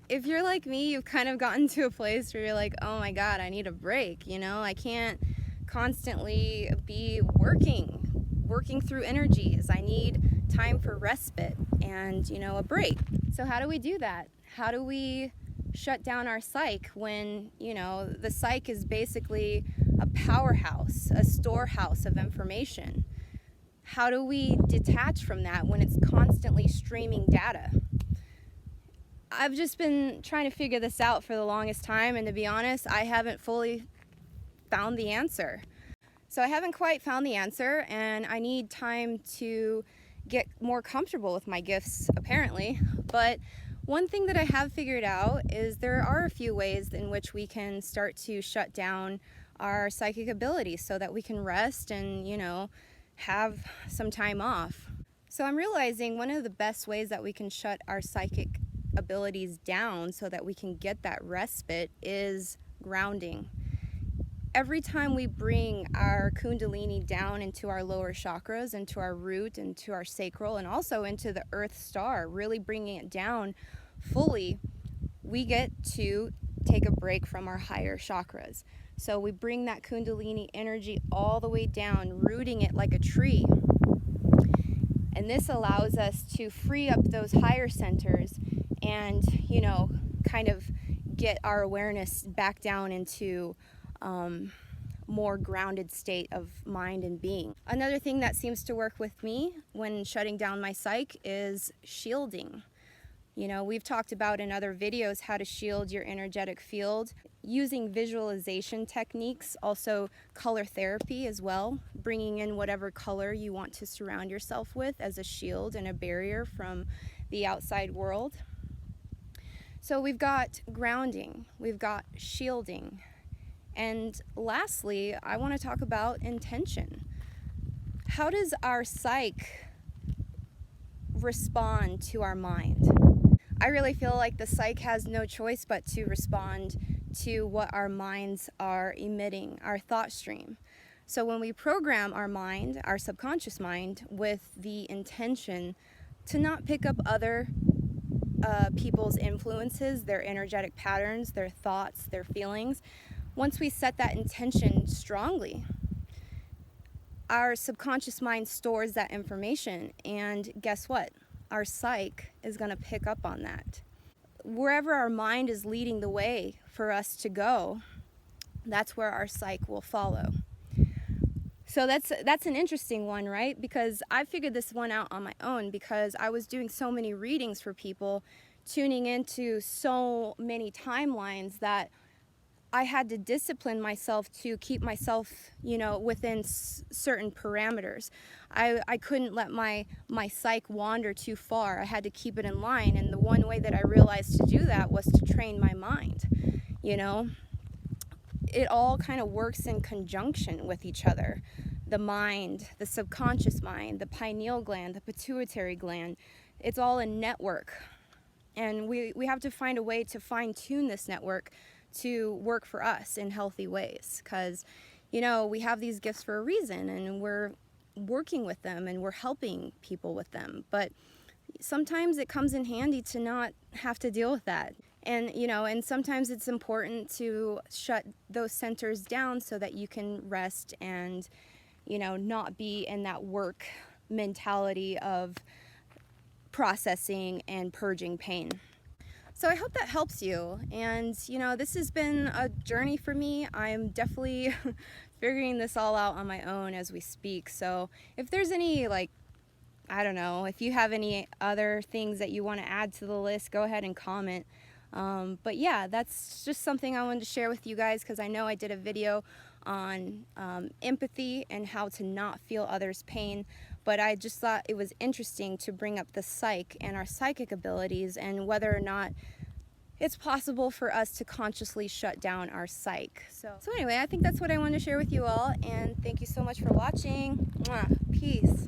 if you're like me, you've kind of gotten to a place where you're like, oh my God, I need a break. You know, I can't constantly be working through energies. I need time for respite and, you know, a break. So how do we do that? How do we shut down our psyche when, you know, the psyche is basically a powerhouse, a storehouse of information? How do we detach from that when it's constantly streaming data? I've just been trying to figure this out for the longest time, and to be honest, I haven't fully found the answer. So I haven't quite found the answer, and I need time to get more comfortable with my gifts, apparently. But one thing that I have figured out is there are a few ways in which we can start to shut down our psychic abilities so that we can rest and, you know, have some time off. So I'm realizing one of the best ways that we can shut our psychic abilities down so that we can get that respite is grounding. Every time we bring our kundalini down into our lower chakras, into our root, into our sacral, and also into the earth star, really bringing it down fully, we get to take a break from our higher chakras. So we bring that kundalini energy all the way down, rooting it like a tree. And this allows us to free up those higher centers and, you know, kind of get our awareness back down into more grounded state of mind and being. Another thing that seems to work with me when shutting down my psyche is shielding. You know, we've talked about in other videos how to shield your energetic field using visualization techniques, also color therapy as well, bringing in whatever color you want to surround yourself with as a shield and a barrier from the outside world. So we've got grounding, we've got shielding, and lastly, I want to talk about intention. How does our psyche respond to our mind? I really feel like the psyche has no choice but to respond to what our minds are emitting, our thought stream. So when we program our mind, our subconscious mind, with the intention to not pick up other people's influences, their energetic patterns, their thoughts, their feelings, once we set that intention strongly, our subconscious mind stores that information, and guess what? Our psyche is going to pick up on that. Wherever our mind is leading the way for us to go, that's where our psyche will follow. So that's an interesting one, right? Because I figured this one out on my own because I was doing so many readings for people, tuning into so many timelines that I had to discipline myself to keep myself, you know, within certain parameters. I couldn't let my psyche wander too far. I had to keep it in line, and the one way that I realized to do that was to train my mind, you know. It all kind of works in conjunction with each other. The mind, the subconscious mind, the pineal gland, the pituitary gland, it's all a network. And we have to find a way to fine-tune this network to work for us in healthy ways, because, you know, we have these gifts for a reason, and we're working with them and we're helping people with them, but sometimes it comes in handy to not have to deal with that. And, you know, and sometimes it's important to shut those centers down so that you can rest and, you know, not be in that work mentality of processing and purging pain. So I hope that helps you. And, you know, this has been a journey for me. I'm definitely figuring this all out on my own as we speak. So if there's any, like, I don't know, if you have any other things that you want to add to the list, go ahead and comment. But yeah, that's just something I wanted to share with you guys, because I know I did a video on empathy and how to not feel others' pain, but I just thought it was interesting to bring up the psyche and our psychic abilities and whether or not it's possible for us to consciously shut down our psyche. So anyway, I think that's what I wanted to share with you all, and thank you so much for watching. Mwah. Peace.